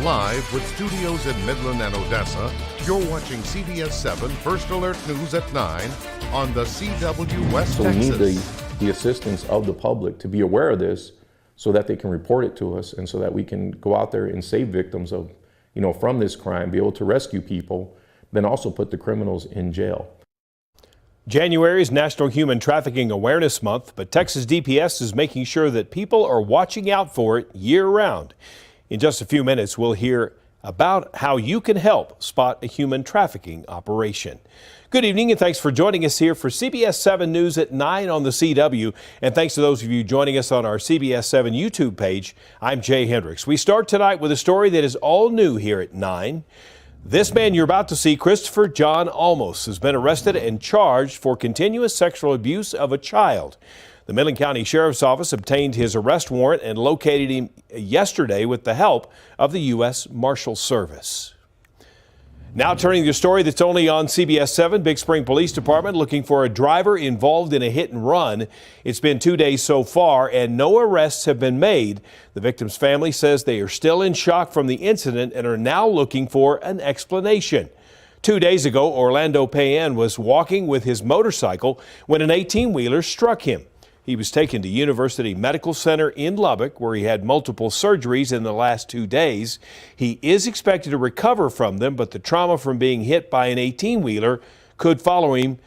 Live with studios in Midland and Odessa, you're watching CBS7 First Alert News at 9 on the CW West So we Texas. need the assistance of the public to be aware of this so that they can report it to us and so that we can go out there and save victims of, from this crime, be able to rescue people, then also put the criminals in jail. January is National Human Trafficking Awareness Month, but Texas DPS is making sure that people are watching out for it year-round. In just a few minutes, we'll hear about how you can help spot a human trafficking operation. Good evening, and thanks for joining us here for CBS 7 News at 9 on the CW. And thanks to those of you joining us on our CBS 7 YouTube page. I'm Jay Hendricks. We start tonight with a story that is all new here at 9. This man you're about to see, Christopher John Olmos, has been arrested and charged for continuous sexual abuse of a child. The Midland County Sheriff's Office obtained his arrest warrant and located him yesterday with the help of the U.S. Marshals Service. Now turning to a story that's only on CBS 7, Big Spring Police Department looking for a driver involved in a hit and run. It's been 2 days so far and no arrests have been made. The victim's family says they are still in shock from the incident and are now looking for an explanation. 2 days ago, Orlando Payan was walking with his motorcycle when an 18-wheeler struck him. He was taken to University Medical Center in Lubbock, where he had multiple surgeries in the last 2 days. He is expected to recover from them, but the trauma from being hit by an 18-wheeler could follow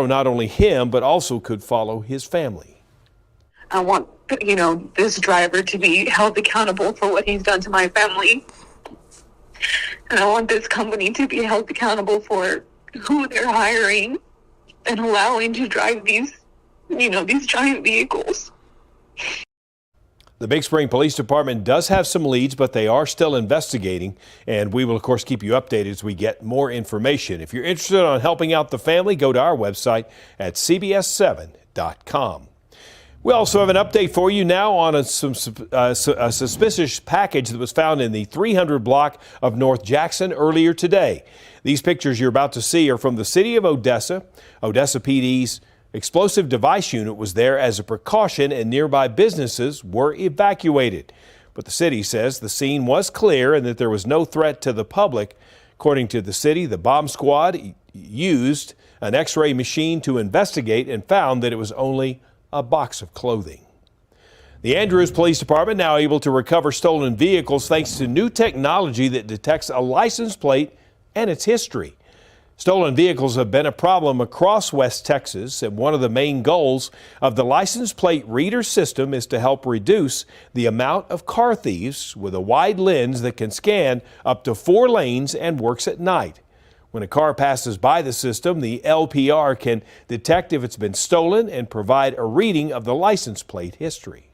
not only him, but also could follow his family. I want, this driver to be held accountable for what he's done to my family. And I want this company to be held accountable for who they're hiring and allowing to drive these giant vehicles. The Big Spring Police Department does have some leads, but they are still investigating. And we will, of course, keep you updated as we get more information. If you're interested in helping out the family, go to our website at CBS7.com. We also have an update for you now on a suspicious package that was found in the 300 block of North Jackson earlier today. These pictures you're about to see are from the city of Odessa. Odessa PD's explosive device unit was there as a precaution and nearby businesses were evacuated. But the city says the scene was clear and that there was no threat to the public. According to the city, the bomb squad used an X-ray machine to investigate and found that it was only a box of clothing. The Andrews Police Department now able to recover stolen vehicles thanks to new technology that detects a license plate and its history. Stolen vehicles have been a problem across West Texas, and one of the main goals of the license plate reader system is to help reduce the amount of car thieves with a wide lens that can scan up to 4 lanes and works at night. When a car passes by the system, the LPR can detect if it's been stolen and provide a reading of the license plate history.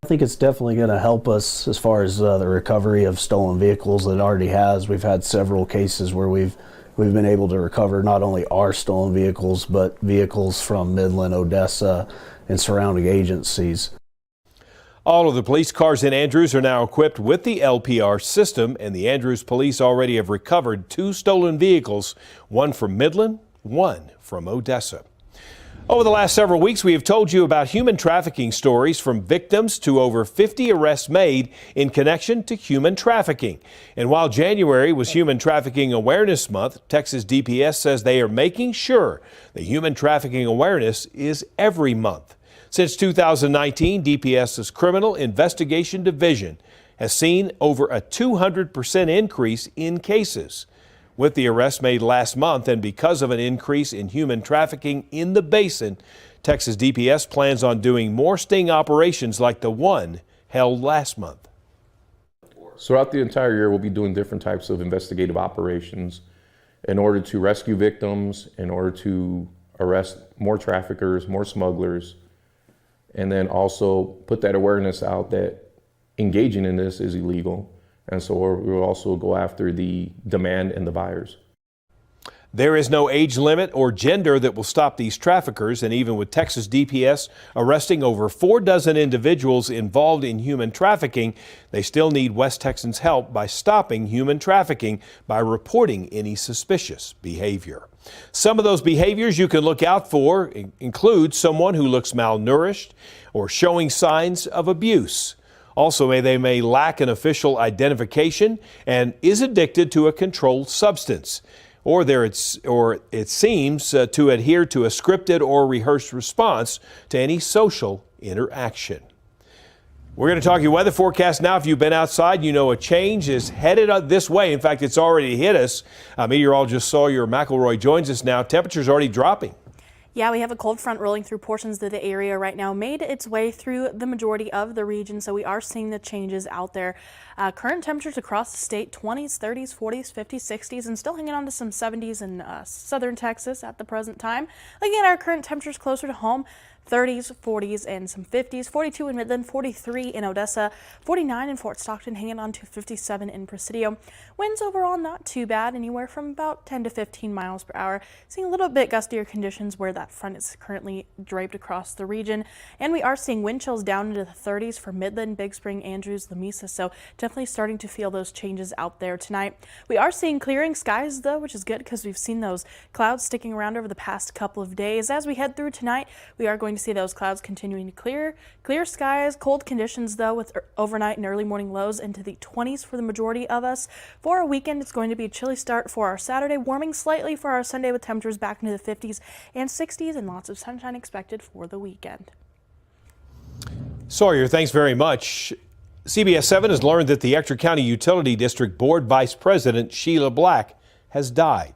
I think it's definitely going to help us as far as the recovery of stolen vehicles. It already has. We've had several cases where we've been able to recover not only our stolen vehicles, but vehicles from Midland, Odessa, and surrounding agencies. All of the police cars in Andrews are now equipped with the LPR system, and the Andrews police already have recovered 2 stolen vehicles, one from Midland, one from Odessa. Over the last several weeks, we have told you about human trafficking stories from victims to over 50 arrests made in connection to human trafficking. And while January was Human Trafficking Awareness Month, Texas DPS says they are making sure that human trafficking awareness is every month. Since 2019, DPS's Criminal Investigation Division has seen over a 200% increase in cases. With the arrest made last month and because of an increase in human trafficking in the Basin, Texas DPS plans on doing more sting operations like the one held last month. Throughout the entire year, we'll be doing different types of investigative operations in order to rescue victims, in order to arrest more traffickers, more smugglers, and then also put that awareness out that engaging in this is illegal. And so we'll also go after the demand and the buyers. There is no age limit or gender that will stop these traffickers, and even with Texas DPS arresting over 4 dozen individuals involved in human trafficking, they still need West Texans' help by stopping human trafficking by reporting any suspicious behavior. Some of those behaviors you can look out for include someone who looks malnourished or showing signs of abuse. Also, they may lack an official identification and is addicted to a controlled substance, or it seems to adhere to a scripted or rehearsed response to any social interaction. We're going to talk your weather forecast now. If you've been outside, you know a change is headed this way. In fact, it's already hit us. Meteorologist Sawyer McElroy joins us now. Temperature's already dropping. Yeah, we have a cold front rolling through portions of the area right now, made its way through the majority of the region, so we are seeing the changes out there. Current temperatures across the state, 20s, 30s, 40s, 50s, 60s, and still hanging on to some 70s in southern Texas at the present time. Looking at our current temperatures closer to home, 30s, 40s, and some 50s, 42 in Midland, 43 in Odessa, 49 in Fort Stockton, hanging on to 57 in Presidio. Winds overall not too bad, anywhere from about 10 to 15 miles per hour. Seeing a little bit gustier conditions where that front is currently draped across the region. And we are seeing wind chills down into the 30s for Midland, Big Spring, Andrews, Lamesa. So definitely starting to feel those changes out there tonight. We are seeing clearing skies though, which is good because we've seen those clouds sticking around over the past couple of days. As we head through tonight, we are going to see those clouds continuing to clear skies, cold conditions though, with overnight and early morning lows into the 20s for the majority of us. For our weekend, it's going to be a chilly start for our Saturday, warming slightly for our Sunday with temperatures back into the 50s and 60s, and lots of sunshine expected for the weekend. Sawyer, thanks very much. CBS7 has learned that the Ector County Utility District Board Vice President Sheila Black has died.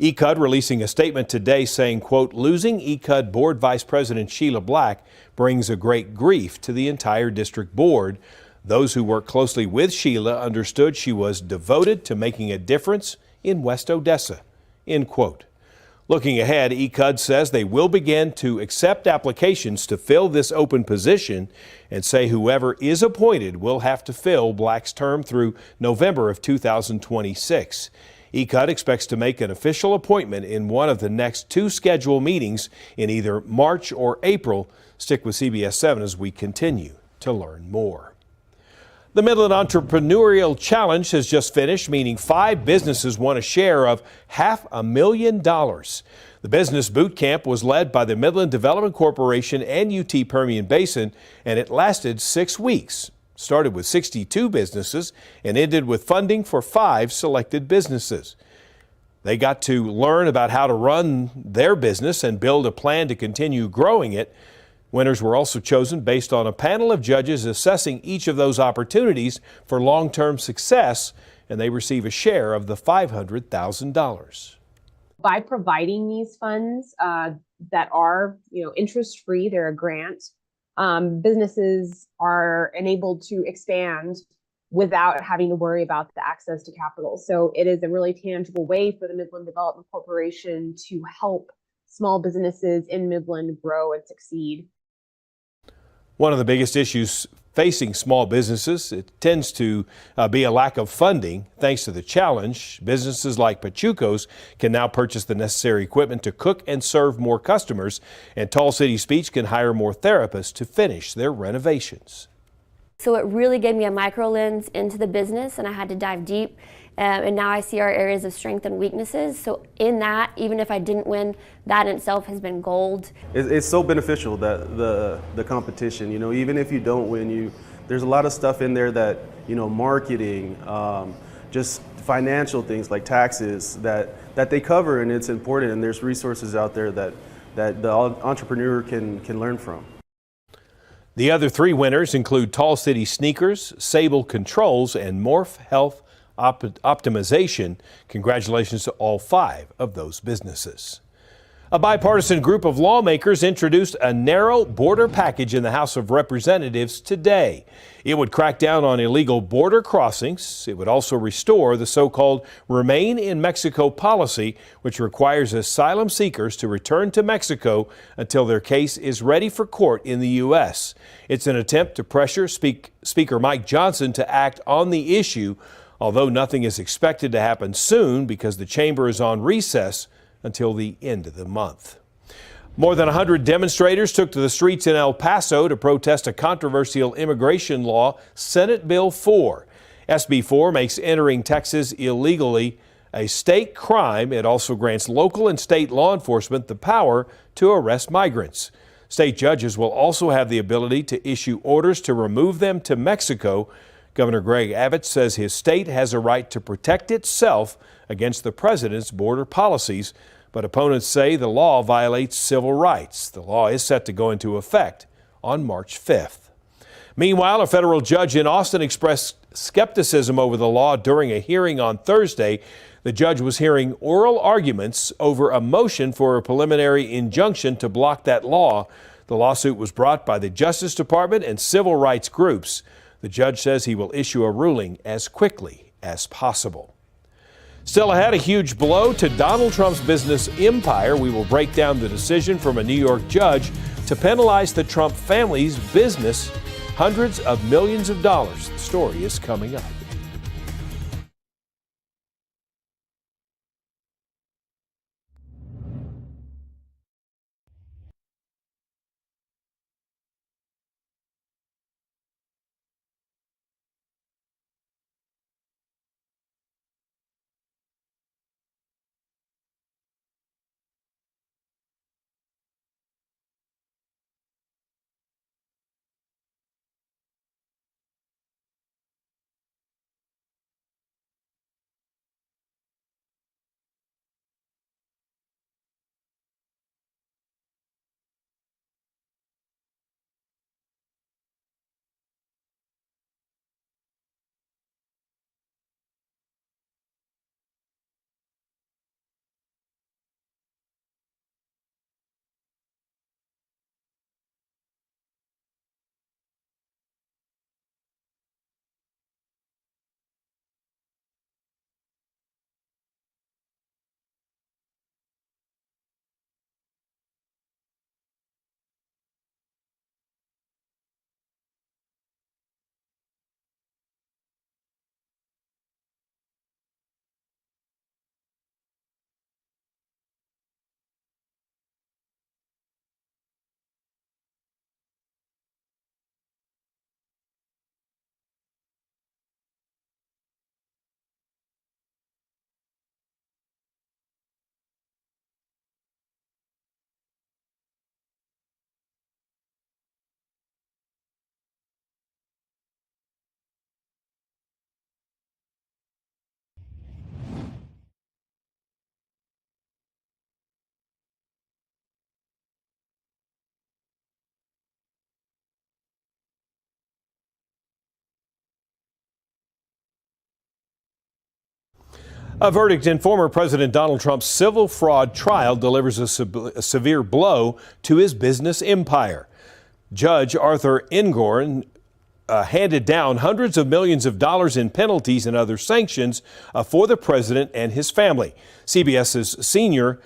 ECUD releasing a statement today saying, quote, losing ECUD Board Vice President Sheila Black brings a great grief to the entire district board. Those who work closely with Sheila understood she was devoted to making a difference in West Odessa, end quote. Looking ahead, ECUD says they will begin to accept applications to fill this open position and say whoever is appointed will have to fill Black's term through November of 2026. ECUD expects to make an official appointment in one of the next two scheduled meetings in either March or April. Stick with CBS7 as we continue to learn more. The Midland Entrepreneurial Challenge has just finished, meaning 5 businesses won a share of $500,000. The business boot camp was led by the Midland Development Corporation and UT Permian Basin, and it lasted 6 weeks. Started with 62 businesses and ended with funding for 5 selected businesses. They got to learn about how to run their business and build a plan to continue growing it. Winners were also chosen based on a panel of judges assessing each of those opportunities for long-term success, and they receive a share of the $500,000. By providing these funds that are, interest-free, they're a grant, businesses are enabled to expand without having to worry about the access to capital. So it is a really tangible way for the Midland Development Corporation to help small businesses in Midland grow and succeed. One of the biggest issues facing small businesses, it tends to be a lack of funding. Thanks to the challenge, businesses like Pachuco's can now purchase the necessary equipment to cook and serve more customers, and Tall City Speech can hire more therapists to finish their renovations. So it really gave me a micro lens into the business, and I had to dive deep. And now I see our areas of strength and weaknesses. So in that, even if I didn't win, that in itself has been gold. It's so beneficial, that the competition, even if you don't win, there's a lot of stuff in there that, marketing, just financial things like taxes that they cover, and it's important, and there's resources out there that the entrepreneur can learn from. The other 3 winners include Tall City Sneakers, Sable Controls, and Morph Health Optimization. Congratulations to all 5 of those businesses. A bipartisan group of lawmakers introduced a narrow border package in the House of Representatives today. It would crack down on illegal border crossings. It would also restore the so-called Remain in Mexico policy, which requires asylum seekers to return to Mexico until their case is ready for court in the U.S. It's an attempt to pressure Speaker Mike Johnson to act on the issue, although nothing is expected to happen soon because the chamber is on recess until the end of the month. More than 100 demonstrators took to the streets in El Paso to protest a controversial immigration law, Senate Bill 4. SB 4 makes entering Texas illegally a state crime. It also grants local and state law enforcement the power to arrest migrants. State judges will also have the ability to issue orders to remove them to Mexico. Governor Greg Abbott says his state has a right to protect itself against the president's border policies, but opponents say the law violates civil rights. The law is set to go into effect on March 5th. Meanwhile, a federal judge in Austin expressed skepticism over the law during a hearing on Thursday. The judge was hearing oral arguments over a motion for a preliminary injunction to block that law. The lawsuit was brought by the Justice Department and civil rights groups. The judge says he will issue a ruling as quickly as possible. Still ahead, a huge blow to Donald Trump's business empire. We will break down the decision from a New York judge to penalize the Trump family's business hundreds of millions of dollars. The story is coming up. A verdict in former President Donald Trump's civil fraud trial delivers a severe blow to his business empire. Judge Arthur Engoron handed down hundreds of millions of dollars in penalties and other sanctions for the president and his family. CBS7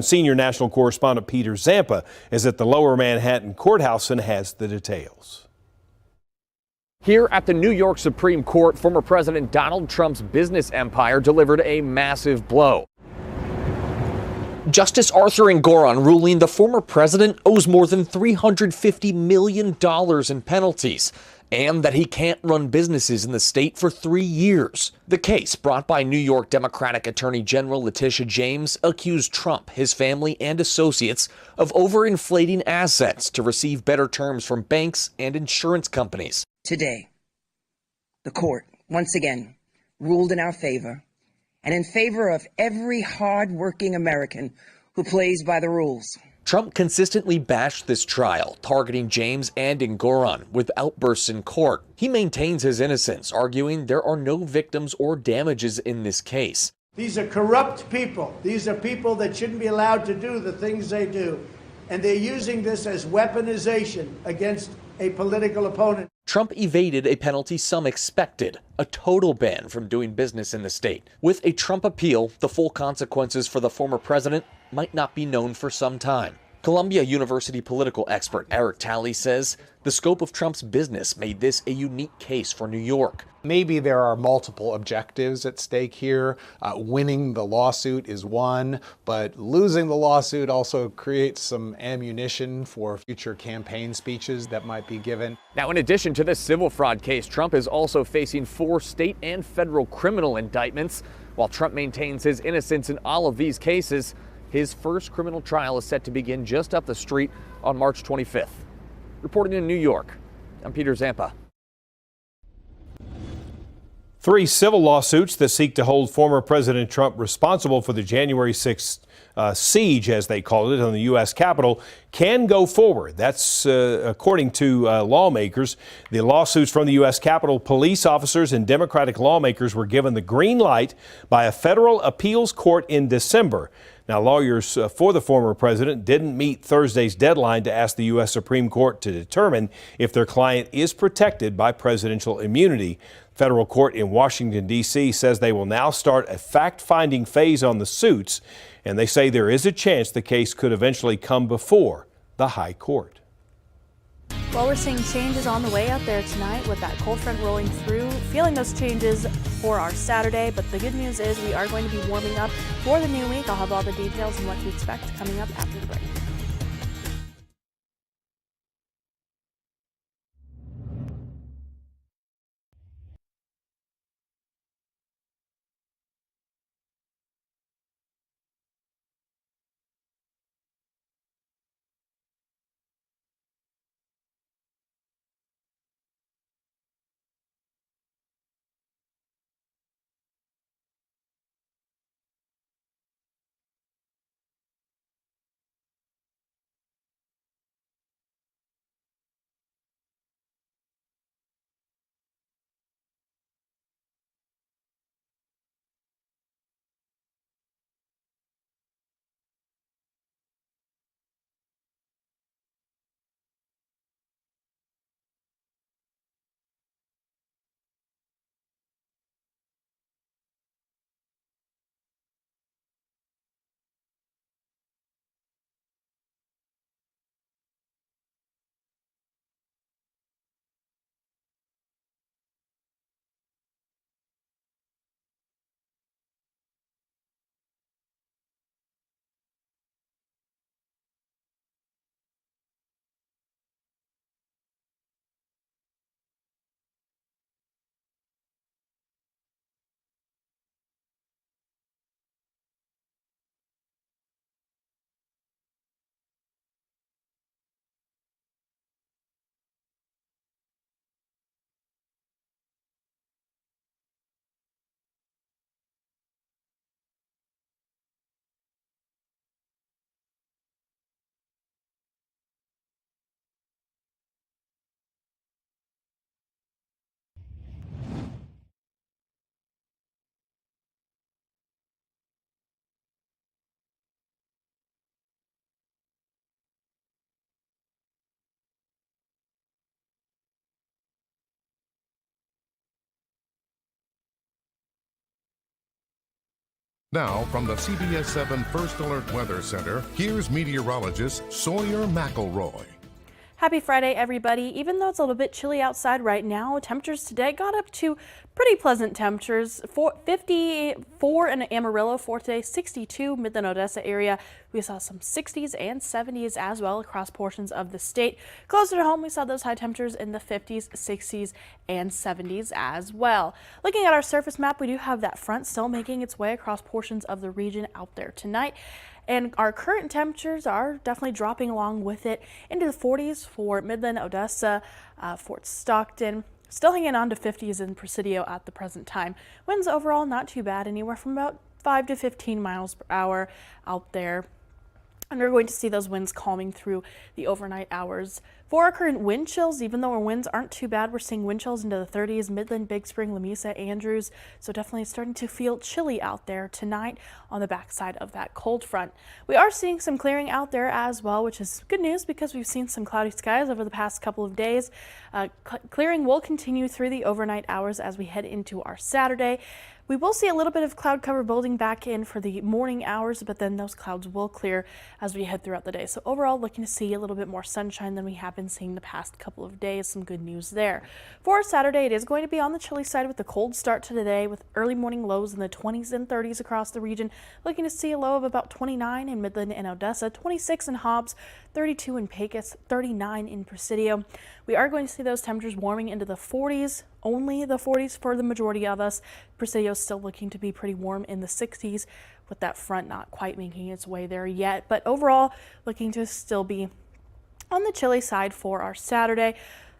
senior national correspondent Peter Zampa is at the Lower Manhattan Courthouse and has the details. Here at the New York Supreme Court, former President Donald Trump's business empire delivered a massive blow. Justice Arthur Engoron ruling the former president owes more than $350 million in penalties and that he can't run businesses in the state for 3 years. The case, brought by New York Democratic Attorney General Letitia James, accused Trump, his family, and associates of overinflating assets to receive better terms from banks and insurance companies. Today, the court once again ruled in our favor and in favor of every hard-working American who plays by the rules. Trump consistently bashed this trial, targeting James and Engoron with outbursts in court. He maintains his innocence, arguing there are no victims or damages in this case. These are corrupt people. These are people that shouldn't be allowed to do the things they do. And they're using this as weaponization against a political opponent. Trump evaded a penalty some expected, a total ban from doing business in the state. With a Trump appeal, the full consequences for the former president might not be known for some time. Columbia University political expert Eric Talley says the scope of Trump's business made this a unique case for New York. Maybe there are multiple objectives at stake here. Winning the lawsuit is one, but losing the lawsuit also creates some ammunition for future campaign speeches that might be given. Now, in addition to this civil fraud case, Trump is also facing 4 state and federal criminal indictments. While Trump maintains his innocence in all of these cases, His first criminal trial is set to begin just up the street on March 25th. Reporting in New York, I'm Peter Zampa. 3 civil lawsuits that seek to hold former President Trump responsible for the January 6th siege, as they called it, on the U.S. Capitol can go forward. That's according to lawmakers. The lawsuits from the U.S. Capitol, police officers and Democratic lawmakers were given the green light by a federal appeals court in December. Now, lawyers for the former president didn't meet Thursday's deadline to ask the U.S. Supreme Court to determine if their client is protected by presidential immunity. Federal court in Washington, D.C. says they will now start a fact-finding phase on the suits, and they say there is a chance the case could eventually come before the high court. Well, we're seeing changes on the way out there tonight with that cold front rolling through, feeling those changes for our Saturday. But the good news is we are going to be warming up for the new week. I'll have all the details and what to expect coming up after the break. Now, from the CBS7 First Alert Weather Center, here's meteorologist Sawyer McElroy. Happy Friday, everybody. Even though it's a little bit chilly outside right now, temperatures today got up to pretty pleasant temperatures. 54 in Amarillo for today, 62 Midland Odessa area. We saw some 60s and 70s as well across portions of the state. Closer to home, we saw those high temperatures in the 50s, 60s, and 70s as well. Looking at our surface map, we do have that front still making its way across portions of the region out there tonight. And our current temperatures are definitely dropping along with it into the 40s for Midland, Odessa, Fort Stockton. Still hanging on to 50s in Presidio at the present time. Winds overall not too bad, anywhere from about 5 to 15 miles per hour out there. And we're going to see those winds calming through the overnight hours. For our current wind chills, even though our winds aren't too bad, we're seeing wind chills into the 30s, Midland, Big Spring, Lamesa, Andrews. So definitely starting to feel chilly out there tonight on the backside of that cold front. We are seeing some clearing out there as well, which is good news because we've seen some cloudy skies over the past couple of days. Clearing will continue through the overnight hours as we head into our Saturday. We will see a little bit of cloud cover building back in for the morning hours, but then those clouds will clear as we head throughout the day. So overall, looking to see a little bit more sunshine than we have been seeing the past couple of days. Some good news there. For Saturday, it is going to be on the chilly side with a cold start to today with early morning lows in the 20s and 30s across the region. Looking to see a low of about 29 in Midland and Odessa, 26 in Hobbs, 32 in Pecos, 39 in Presidio. We are going to see those temperatures warming into the 40s, only the 40s for the majority of us. Presidio is still looking to be pretty warm in the 60s with that front not quite making its way there yet. But overall, looking to still be on the chilly side for our Saturday.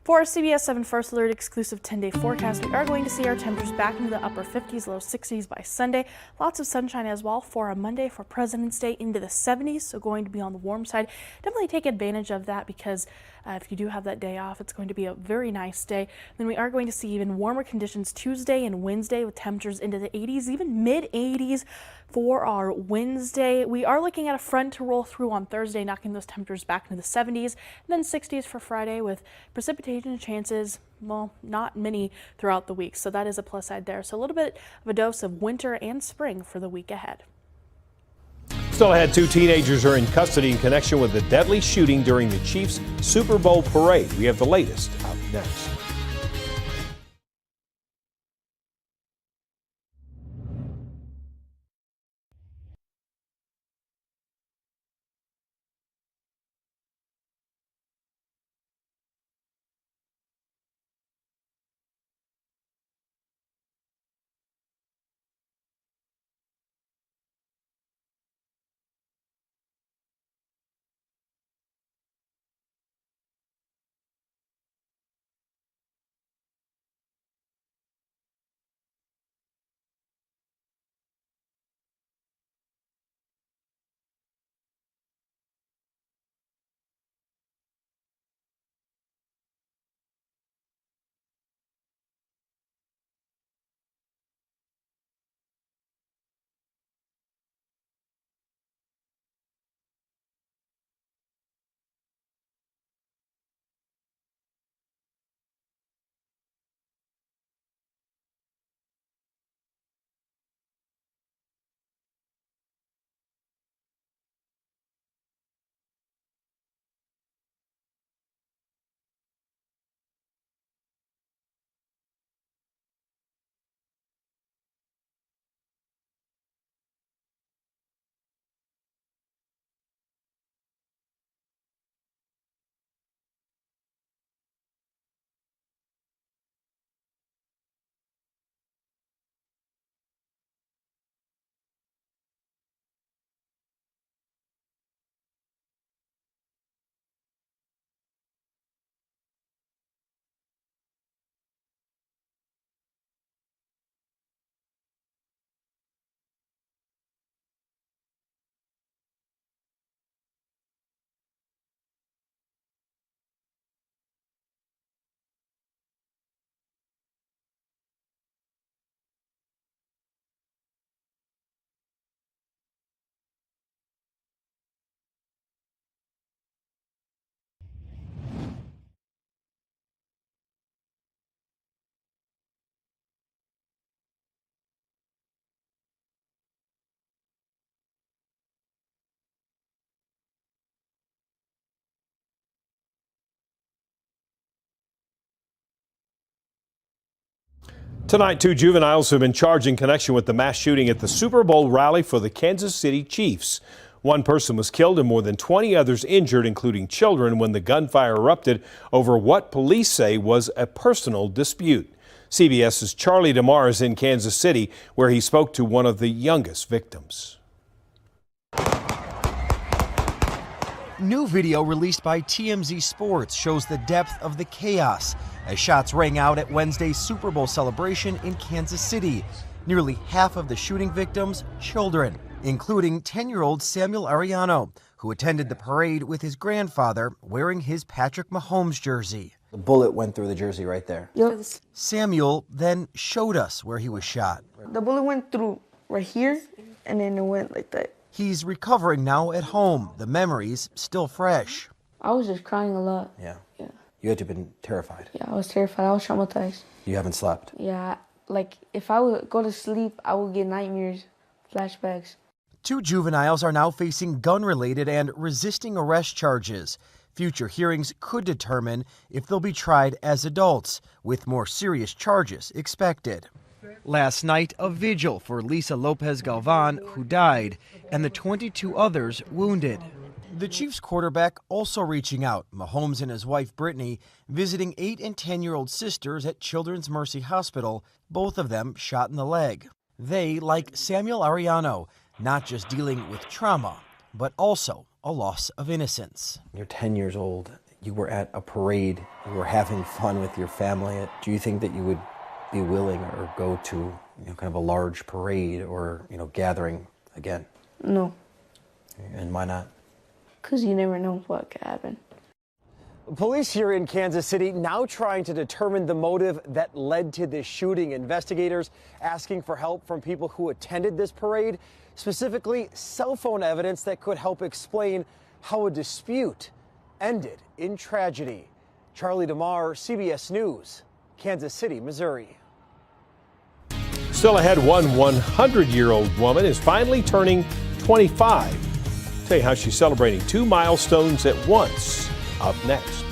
For our CBS7 First Alert exclusive 10-day forecast, we are going to see our temperatures back into the upper 50s, low 60s by Sunday. Lots of sunshine as well for a Monday for President's Day, into the 70s, so going to be on the warm side. Definitely take advantage of that, because if you do have that day off, it's going to be a very nice day. Then we are going to see even warmer conditions Tuesday and Wednesday, with temperatures into the 80s, even mid-80s for our Wednesday. We are looking at a front to roll through on Thursday, knocking those temperatures back into the 70s, and then 60s for Friday, with precipitation chances, well, not many throughout the week. So that is a plus side there. So a little bit of a dose of winter and spring for the week ahead. Still ahead, 2 teenagers are in custody in connection with the deadly shooting during the Chiefs Super Bowl parade. We have the latest out next. Tonight, 2 juveniles have been charged in connection with the mass shooting at the Super Bowl rally for the Kansas City Chiefs. One person was killed and more than 20 others injured, including children, when the gunfire erupted over what police say was a personal dispute. CBS's Charlie DeMar is in Kansas City, where he spoke to one of the youngest victims. New video released by TMZ Sports shows the depth of the chaos as shots rang out at Wednesday's Super Bowl celebration in Kansas City. Nearly half of the shooting victims, children, including 10-year-old Samuel Ariano, who attended the parade with his grandfather wearing his Patrick Mahomes jersey. The bullet went through the jersey right there. Yep. Samuel then showed us where he was shot. The bullet went through right here, and then it went like that. He's recovering now at home, the memories still fresh. I was just crying a lot. Yeah. You had to have been terrified. Yeah, I was terrified. I was traumatized. You haven't slept. Yeah, like if I would go to sleep, I would get nightmares, flashbacks. 2 juveniles are now facing gun-related and resisting arrest charges. Future hearings could determine if they'll be tried as adults, with more serious charges expected. Last night, a vigil for Lisa Lopez Galvan, who died, and the 22 others wounded. The Chiefs quarterback also reaching out, Mahomes and his wife Brittany visiting 8 and 10-year-old sisters at Children's Mercy Hospital, both of them shot in the leg. They, like Samuel Ariano, not just dealing with trauma, but also a loss of innocence. You're 10 years old. You were at a parade. You were having fun with your family. Do you think that you would be willing or go to kind of a large parade or gathering again? No. And why not? Because you never know what could happen. Police here in Kansas City now trying to determine the motive that led to this shooting. Investigators asking for help from people who attended this parade, specifically cell phone evidence that could help explain how a dispute ended in tragedy. Charlie DeMar, CBS News, Kansas City, Missouri. Still ahead, one 100-year-old woman is finally turning 25. Tell you how she's celebrating 2 milestones at once. Up next.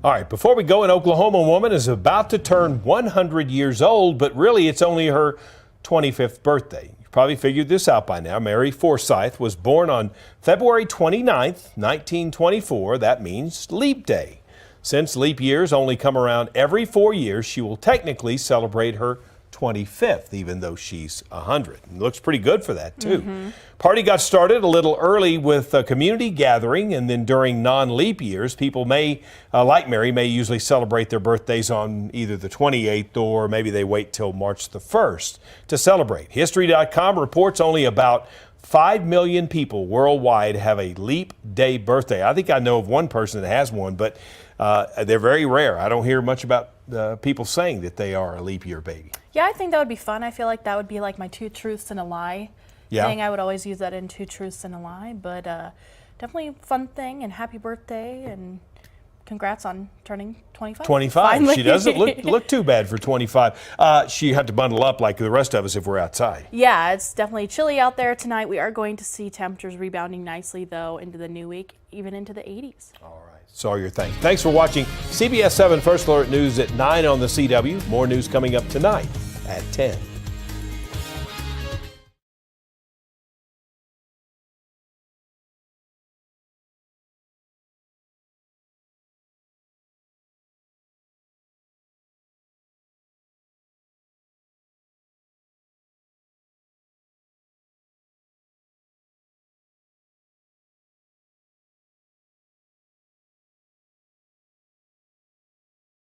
All right, before we go, an Oklahoma woman is about to turn 100 years old, but really it's only her 25th birthday. You probably figured this out by now. Mary Forsyth was born on February 29th, 1924. That means Leap Day. Since leap years only come around every 4 years, she will technically celebrate her 25th, even though she's 100. And looks pretty good for that, too. Party got started a little early with a community gathering, and then during non-leap years, people may, like Mary, may usually celebrate their birthdays on either the 28th or maybe they wait till March the 1st to celebrate. History.com reports only about 5 million people worldwide have a leap day birthday. I think I know of one person that has one, but they're very rare. I don't hear much about people saying that they are a leap year baby. Yeah, I think that would be fun. I feel like that would be like my 2 truths and a lie thing. I would always use that in 2 truths and a lie, but definitely a fun thing, and happy birthday, and congrats on turning 25. 25. Finally. She doesn't look too bad for 25. She had to bundle up like the rest of us if we're outside. Yeah, it's definitely chilly out there tonight. We are going to see temperatures rebounding nicely, though, into the new week, even into the 80s. All right. So all your thanks. Thanks for watching CBS 7 First Alert News at 9 on the CW. More news coming up tonight at 10.